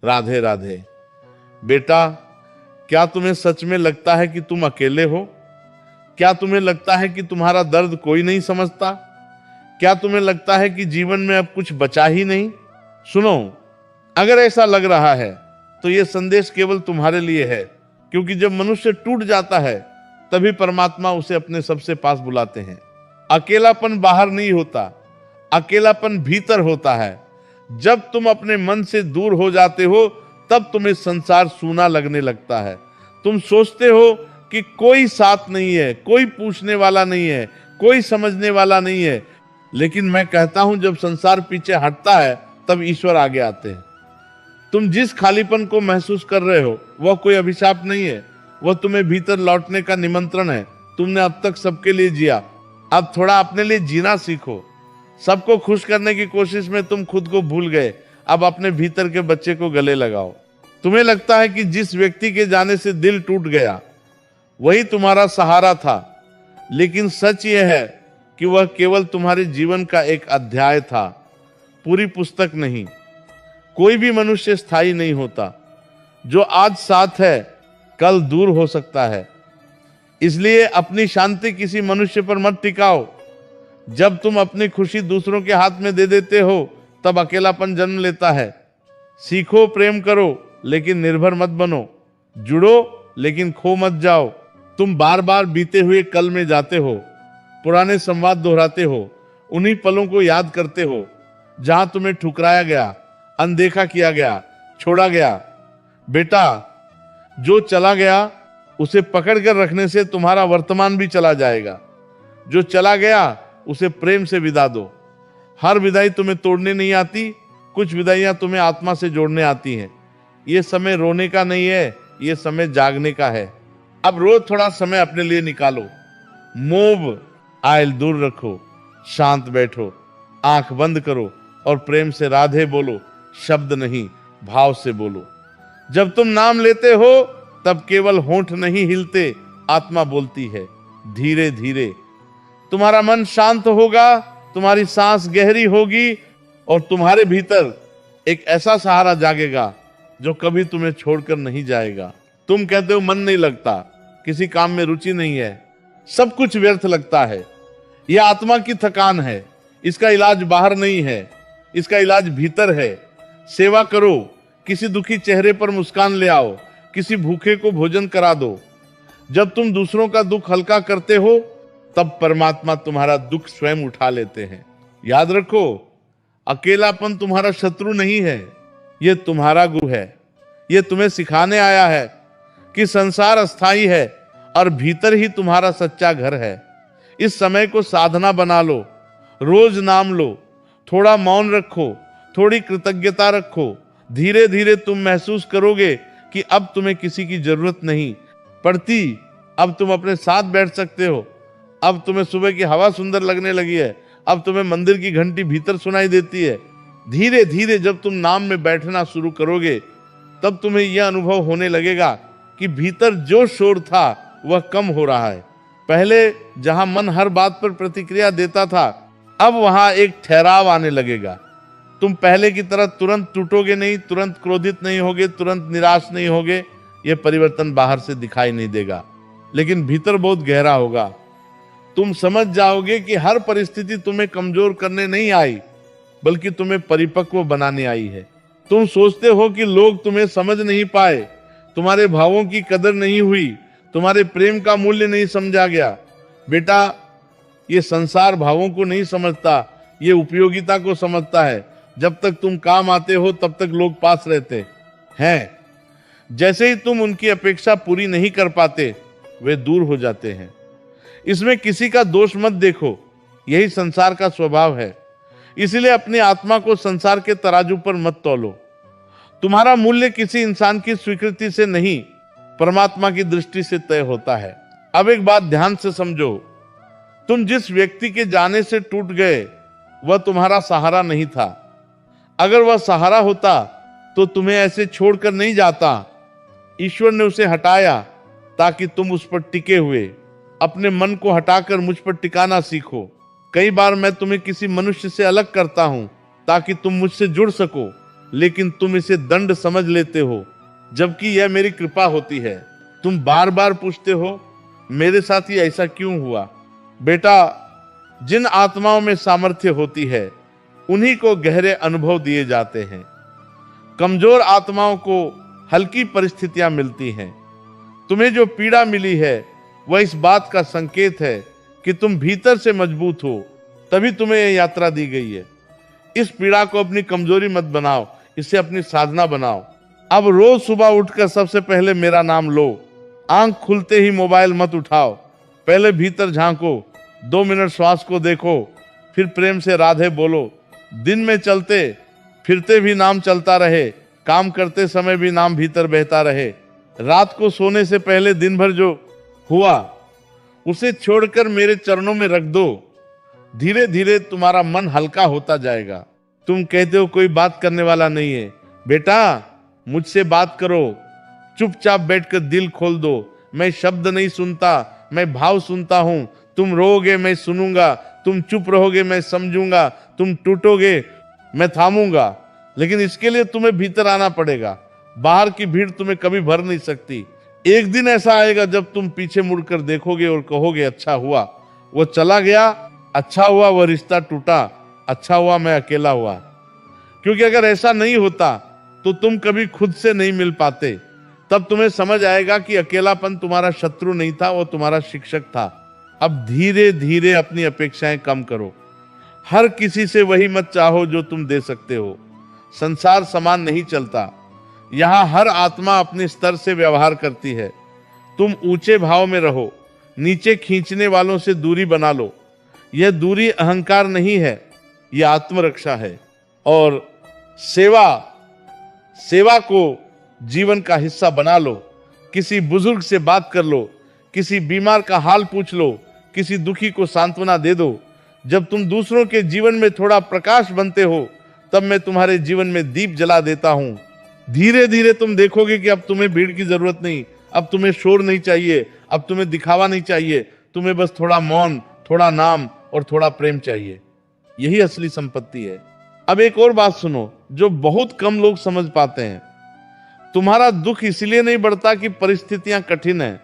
राधे राधे। बेटा, क्या तुम्हें सच में लगता है कि तुम अकेले हो? क्या तुम्हें लगता है कि तुम्हारा दर्द कोई नहीं समझता? क्या तुम्हें लगता है कि जीवन में अब कुछ बचा ही नहीं? सुनो, अगर ऐसा लग रहा है तो यह संदेश केवल तुम्हारे लिए है, क्योंकि जब मनुष्य टूट जाता है तभी परमात्मा उसे अपने सबसे पास बुलाते हैं। अकेलापन बाहर नहीं होता, अकेलापन भीतर होता है। जब तुम अपने मन से दूर हो जाते हो तब तुम्हें संसार सूना लगने लगता है। तुम सोचते हो कि कोई साथ नहीं है, कोई पूछने वाला नहीं है, कोई समझने वाला नहीं है। लेकिन मैं कहता हूं, जब संसार पीछे हटता है तब ईश्वर आगे आते हैं। तुम जिस खालीपन को महसूस कर रहे हो वह कोई अभिशाप नहीं है, वह तुम्हें भीतर लौटने का निमंत्रण है। तुमने अब तक सबके लिए जिया, अब थोड़ा अपने लिए जीना सीखो। सबको खुश करने की कोशिश में तुम खुद को भूल गए, अब अपने भीतर के बच्चे को गले लगाओ। तुम्हें लगता है कि जिस व्यक्ति के जाने से दिल टूट गया वही तुम्हारा सहारा था, लेकिन सच यह है कि वह केवल तुम्हारे जीवन का एक अध्याय था, पूरी पुस्तक नहीं। कोई भी मनुष्य स्थायी नहीं होता। जो आज साथ है कल दूर हो सकता है। इसलिए अपनी शांति किसी मनुष्य पर मत टिकाओ। जब तुम अपनी खुशी दूसरों के हाथ में दे देते हो तब अकेलापन जन्म लेता है। सीखो, प्रेम करो, लेकिन निर्भर मत बनो। जुड़ो, लेकिन खो मत जाओ। तुम बार बार बीते हुए कल में जाते हो, पुराने संवाद दोहराते हो, उन्हीं पलों को याद करते हो जहां तुम्हें ठुकराया गया, अनदेखा किया गया, छोड़ा गया। बेटा, जो चला गया उसे पकड़ कर रखने से तुम्हारा वर्तमान भी चला जाएगा। जो चला गया उसे प्रेम से विदा दो। हर विदाई तुम्हें तोड़ने नहीं आती, कुछ विदाइयां तुम्हें आत्मा से जोड़ने आती हैं। ये समय रोने का नहीं है, ये समय जागने का है। अब रोज थोड़ा समय अपने लिए निकालो। मोह आयल दूर रखो, शांत बैठो, आंख बंद करो और प्रेम से राधे बोलो। शब्द नहीं, भाव से बोलो। जब तुम नाम लेते हो तब केवल होंठ नहीं हिलते, आत्मा बोलती है। धीरे धीरे तुम्हारा मन शांत होगा, तुम्हारी सांस गहरी होगी और तुम्हारे भीतर एक ऐसा सहारा जागेगा जो कभी तुम्हें छोड़कर नहीं जाएगा। तुम कहते हो मन नहीं लगता, किसी काम में रुचि नहीं है, सब कुछ व्यर्थ लगता है। यह आत्मा की थकान है, इसका इलाज बाहर नहीं है, इसका इलाज भीतर है। सेवा करो, किसी दुखी चेहरे पर मुस्कान ले आओ, किसी भूखे को भोजन करा दो। जब तुम दूसरों का दुख हल्का करते हो तब परमात्मा तुम्हारा दुख स्वयं उठा लेते हैं। याद रखो, अकेलापन तुम्हारा शत्रु नहीं है, यह तुम्हारा गुरु है। यह तुम्हें सिखाने आया है कि संसार अस्थाई है और भीतर ही तुम्हारा सच्चा घर है। इस समय को साधना बना लो, रोज नाम लो, थोड़ा मौन रखो, थोड़ी कृतज्ञता रखो। धीरे धीरे तुम महसूस करोगे कि अब तुम्हें किसी की जरूरत नहीं पड़ती। अब तुम अपने साथ बैठ सकते हो। अब तुम्हें सुबह की हवा सुंदर लगने लगी है। अब तुम्हें मंदिर की घंटी भीतर सुनाई देती है। धीरे धीरे जब तुम नाम में बैठना शुरू करोगे तब तुम्हें यह अनुभव होने लगेगा कि भीतर जो शोर था वह कम हो रहा है। पहले जहां मन हर बात पर प्रतिक्रिया देता था, अब वहां एक ठहराव आने लगेगा। तुम पहले की तरह तुरंत टूटोगे नहीं, तुरंत क्रोधित नहीं होगे, तुरंत निराश नहीं होगे। यह परिवर्तन बाहर से दिखाई नहीं देगा, लेकिन भीतर बहुत गहरा होगा। तुम समझ जाओगे कि हर परिस्थिति तुम्हें कमजोर करने नहीं आई, बल्कि तुम्हें परिपक्व बनाने आई है। तुम सोचते हो कि लोग तुम्हें समझ नहीं पाए, तुम्हारे भावों की कदर नहीं हुई, तुम्हारे प्रेम का मूल्य नहीं समझा गया। बेटा, ये संसार भावों को नहीं समझता, ये उपयोगिता को समझता है। जब तक तुम काम आते हो तब तक लोग पास रहते हैं। जैसे ही तुम उनकी अपेक्षा पूरी नहीं कर पाते, वे दूर हो जाते हैं। इसमें किसी का दोष मत देखो, यही संसार का स्वभाव है। इसलिए अपनी आत्मा को संसार के तराजू पर मत तौलो। तुम्हारा मूल्य किसी इंसान की स्वीकृति से नहीं, परमात्मा की दृष्टि से तय होता है। अब एक बात ध्यान से समझो, तुम जिस व्यक्ति के जाने से टूट गए वह तुम्हारा सहारा नहीं था। अगर वह सहारा होता तो तुम्हें ऐसे छोड़कर नहीं जाता। ईश्वर ने उसे हटाया ताकि तुम उस पर टिके हुए। अपने मन को हटाकर मुझ पर टिकाना सीखो। कई बार मैं तुम्हें किसी मनुष्य से अलग करता हूं ताकि तुम मुझसे जुड़ सको, लेकिन तुम इसे दंड समझ लेते हो, जबकि यह मेरी कृपा होती है। तुम बार बार पूछते हो मेरे साथ ही ऐसा क्यों हुआ। बेटा, जिन आत्माओं में सामर्थ्य होती है उन्हीं को गहरे अनुभव दिए जाते हैं। कमजोर आत्माओं को हल्की परिस्थितियां मिलती हैं। तुम्हें जो पीड़ा मिली है वह इस बात का संकेत है कि तुम भीतर से मजबूत हो, तभी तुम्हें यह यात्रा दी गई है। इस पीड़ा को अपनी कमजोरी मत बनाओ, इसे अपनी साधना बनाओ। अब रोज सुबह उठकर सबसे पहले मेरा नाम लो। आंख खुलते ही मोबाइल मत उठाओ। पहले भीतर झांको, 2 मिनट श्वास को देखो, फिर प्रेम से राधे बोलो। दिन में चलते फिरते भी नाम चलता रहे, काम करते समय भी नाम भीतर बहता रहे। रात को सोने से पहले दिन भर जो हुआ उसे छोड़कर मेरे चरणों में रख दो। धीरे धीरे तुम्हारा मन हल्का होता जाएगा। तुम कहते हो कोई बात करने वाला नहीं है। बेटा, मुझसे बात करो। चुपचाप बैठकर दिल खोल दो। मैं शब्द नहीं सुनता, मैं भाव सुनता हूं। तुम रोओगे, मैं सुनूंगा। तुम चुप रहोगे, मैं समझूंगा। तुम टूटोगे, मैं थामूंगा। लेकिन इसके लिए तुम्हें भीतर आना पड़ेगा। बाहर की भीड़ तुम्हें कभी भर नहीं सकती। एक दिन ऐसा आएगा जब तुम पीछे मुड़कर देखोगे और कहोगे अच्छा हुआ वो चला गया, अच्छा हुआ वो रिश्ता टूटा, अच्छा हुआ मैं अकेला हुआ। क्योंकि अगर ऐसा नहीं होता तो तुम कभी खुद से नहीं मिल पाते। तब तुम्हें समझ आएगा कि अकेलापन तुम्हारा शत्रु नहीं था, वो तुम्हारा शिक्षक था। अब धीरे धीरे अपनी अपेक्षाएं कम करो। हर किसी से वही मत चाहो जो तुम दे सकते हो। संसार समान नहीं चलता। यहां हर आत्मा अपने स्तर से व्यवहार करती है। तुम ऊंचे भाव में रहो, नीचे खींचने वालों से दूरी बना लो। यह दूरी अहंकार नहीं है, यह आत्मरक्षा है। और सेवा को जीवन का हिस्सा बना लो। किसी बुजुर्ग से बात कर लो, किसी बीमार का हाल पूछ लो, किसी दुखी को सांत्वना दे दो। जब तुम दूसरों के जीवन में थोड़ा प्रकाश बनते हो, तब मैं तुम्हारे जीवन में दीप जला देता हूं। धीरे धीरे तुम देखोगे कि अब तुम्हें भीड़ की जरूरत नहीं, अब तुम्हें शोर नहीं चाहिए, अब तुम्हें दिखावा नहीं चाहिए। तुम्हें बस थोड़ा मौन, थोड़ा नाम और थोड़ा प्रेम चाहिए। यही असली संपत्ति है। अब एक और बात सुनो जो बहुत कम लोग समझ पाते हैं। तुम्हारा दुख इसलिए नहीं बढ़ता कि परिस्थितियां कठिन हैं।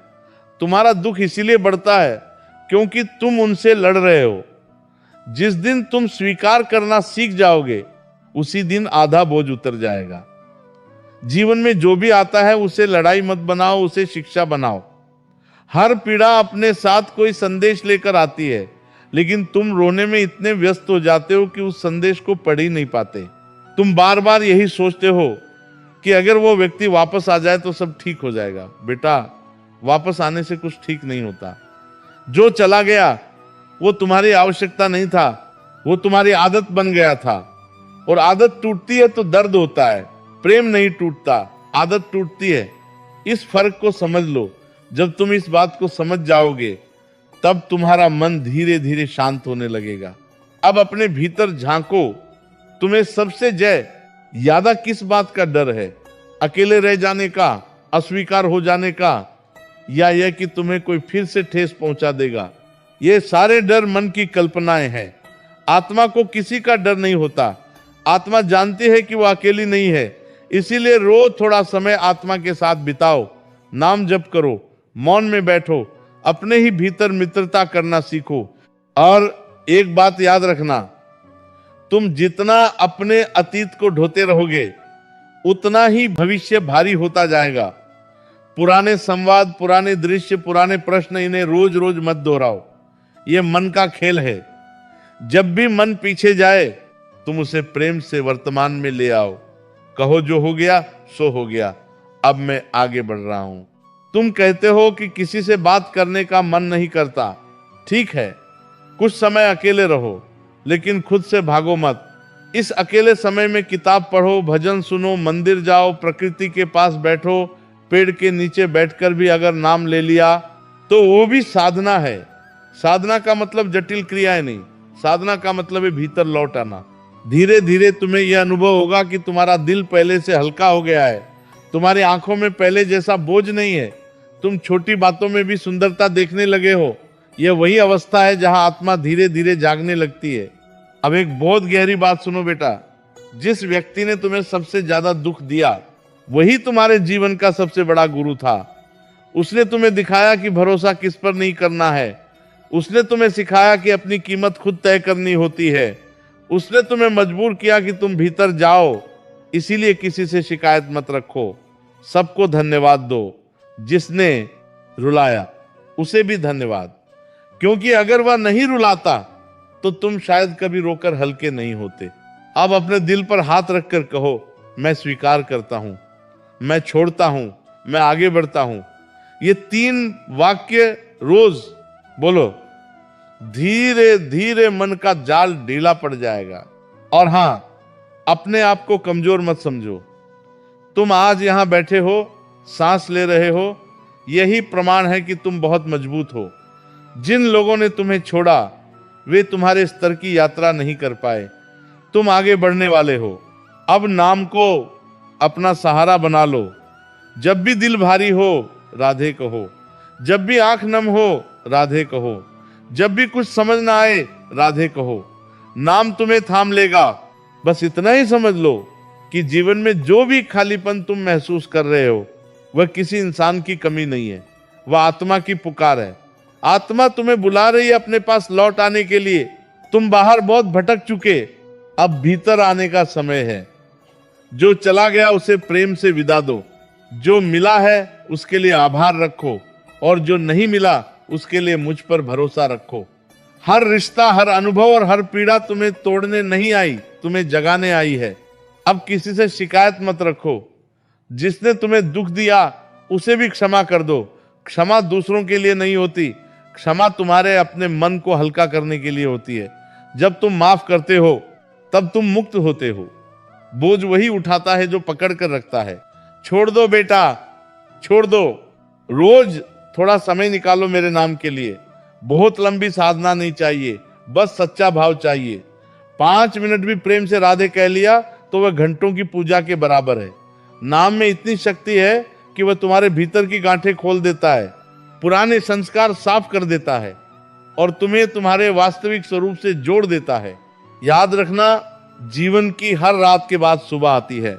तुम्हारा दुख इसलिए बढ़ता है क्योंकि तुम उनसे लड़ रहे हो। जिस दिन तुम स्वीकार करना सीख जाओगे, उसी दिन आधा बोझ उतर जाएगा। जीवन में जो भी आता है उसे लड़ाई मत बनाओ, उसे शिक्षा बनाओ। हर पीड़ा अपने साथ कोई संदेश लेकर आती है, लेकिन तुम रोने में इतने व्यस्त हो जाते हो कि उस संदेश को पढ़ ही नहीं पाते। तुम बार बार यही सोचते हो कि अगर वो व्यक्ति वापस आ जाए तो सब ठीक हो जाएगा। बेटा, वापस आने से कुछ ठीक नहीं होता। जो चला गया वो तुम्हारी आवश्यकता नहीं था, वो तुम्हारी आदत बन गया था। और आदत टूटती है तो दर्द होता है, प्रेम नहीं टूटता, आदत टूटती है। इस फर्क को समझ लो। जब तुम इस बात को समझ जाओगे, तब तुम्हारा मन धीरे धीरे शांत होने लगेगा। अब अपने भीतर झांको। तुम्हें सबसे ज्यादा किस बात का डर है? अकेले रह जाने का, अस्वीकार हो जाने का, या यह कि तुम्हें कोई फिर से ठेस पहुंचा देगा? ये सारे डर मन की कल्पनाएं हैं। आत्मा को किसी का डर नहीं होता। आत्मा जानती है कि वह अकेली नहीं है। इसीलिए रोज थोड़ा समय आत्मा के साथ बिताओ। नाम जप करो, मौन में बैठो, अपने ही भीतर मित्रता करना सीखो। और एक बात याद रखना, तुम जितना अपने अतीत को ढोते रहोगे, उतना ही भविष्य भारी होता जाएगा। पुराने संवाद, पुराने दृश्य, पुराने प्रश्न, इन्हें रोज रोज मत दोहराओ। यह मन का खेल है। जब भी मन पीछे जाए, तुम उसे प्रेम से वर्तमान में ले आओ। कहो जो हो गया सो हो गया, अब मैं आगे बढ़ रहा हूं। तुम कहते हो कि किसी से बात करने का मन नहीं करता। ठीक है, कुछ समय अकेले रहो, लेकिन खुद से भागो मत। इस अकेले समय में किताब पढ़ो, भजन सुनो, मंदिर जाओ, प्रकृति के पास बैठो। पेड़ के नीचे बैठकर भी अगर नाम ले लिया तो वो भी साधना है। साधना का मतलब जटिल क्रियाएं नहीं, साधना का मतलब है भीतर लौट आना। धीरे धीरे तुम्हें यह अनुभव होगा कि तुम्हारा दिल पहले से हल्का हो गया है। तुम्हारी आंखों में पहले जैसा बोझ नहीं है। तुम छोटी बातों में भी सुंदरता देखने लगे हो। यह वही अवस्था है जहां आत्मा धीरे धीरे जागने लगती है। अब एक बहुत गहरी बात सुनो बेटा। जिस व्यक्ति ने तुम्हें सबसे ज्यादा दुख दिया वही तुम्हारे जीवन का सबसे बड़ा गुरु था। उसने तुम्हें दिखाया कि भरोसा किस पर नहीं करना है। उसने तुम्हें सिखाया कि अपनी कीमत खुद तय करनी होती है। उसने तुम्हें मजबूर किया कि तुम भीतर जाओ। इसीलिए किसी से शिकायत मत रखो, सबको धन्यवाद दो। जिसने रुलाया उसे भी धन्यवाद, क्योंकि अगर वह नहीं रुलाता तो तुम शायद कभी रोकर हल्के नहीं होते। अब अपने दिल पर हाथ रखकर कहो, मैं स्वीकार करता हूं, मैं छोड़ता हूं, मैं आगे बढ़ता हूं। ये 3 वाक्य रोज बोलो, धीरे धीरे मन का जाल ढीला पड़ जाएगा। और हां, अपने आप को कमजोर मत समझो। तुम आज यहां बैठे हो, सांस ले रहे हो, यही प्रमाण है कि तुम बहुत मजबूत हो। जिन लोगों ने तुम्हें छोड़ा वे तुम्हारे स्तर की यात्रा नहीं कर पाए। तुम आगे बढ़ने वाले हो। अब नाम को अपना सहारा बना लो। जब भी दिल भारी हो राधे कहो, जब भी आंख नम हो राधे कहो, जब भी कुछ समझ ना आए राधे कहो। नाम तुम्हें थाम लेगा। बस इतना ही समझ लो कि जीवन में जो भी खालीपन तुम महसूस कर रहे हो वह किसी इंसान की कमी नहीं है, वह आत्मा की पुकार है। आत्मा तुम्हें बुला रही है अपने पास लौट आने के लिए। तुम बाहर बहुत भटक चुके, अब भीतर आने का समय है। जो चला गया उसे प्रेम से विदा दो। जो मिला है उसके लिए आभार रखो, और जो नहीं मिला उसके लिए मुझ पर भरोसा रखो। हर रिश्ता, हर अनुभव और हर पीड़ा तुम्हें तोड़ने नहीं आई, तुम्हें जगाने आई है। अब किसी से शिकायत मत रखो। जिसने तुम्हें दुख दिया उसे भी क्षमा कर दो। क्षमा दूसरों के लिए नहीं होती, क्षमा तुम्हारे अपने मन को हल्का करने के लिए होती है। जब तुम माफ करते हो तब तुम मुक्त होते हो। बोझ वही उठाता है जो पकड़ कर रखता है। छोड़ दो बेटा, छोड़ दो। रोज थोड़ा समय निकालो मेरे नाम के लिए। बहुत लंबी साधना नहीं चाहिए, बस सच्चा भाव चाहिए। 5 मिनट भी प्रेम से राधे कह लिया तो वह घंटों की पूजा के बराबर है। नाम में इतनी शक्ति है कि वह तुम्हारे भीतर की गांठें खोल देता है, पुराने संस्कार साफ कर देता है और तुम्हें तुम्हारे वास्तविक स्वरूप से जोड़ देता है। याद रखना, जीवन की हर रात के बाद सुबह आती है।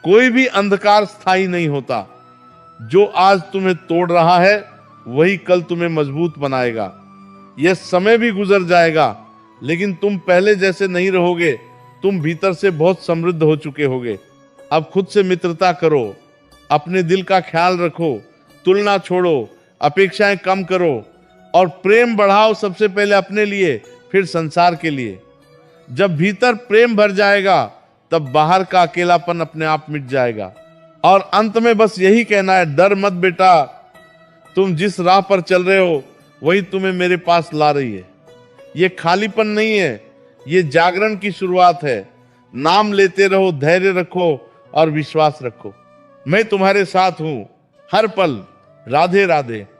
कोई भी अंधकार स्थायी नहीं होता। जो आज तुम्हें तोड़ रहा है वही कल तुम्हें मजबूत बनाएगा। यह समय भी गुजर जाएगा, लेकिन तुम पहले जैसे नहीं रहोगे। तुम भीतर से बहुत समृद्ध हो चुके होगे। अब खुद से मित्रता करो, अपने दिल का ख्याल रखो, तुलना छोड़ो, अपेक्षाएं कम करो और प्रेम बढ़ाओ। सबसे पहले अपने लिए, फिर संसार के लिए। जब भीतर प्रेम भर जाएगा तब बाहर का अकेलापन अपने आप मिट जाएगा। और अंत में बस यही कहना है, डर मत बेटा। तुम जिस राह पर चल रहे हो वही तुम्हें मेरे पास ला रही है। ये खालीपन नहीं है, ये जागरण की शुरुआत है। नाम लेते रहो, धैर्य रखो और विश्वास रखो। मैं तुम्हारे साथ हूं हर पल। राधे राधे।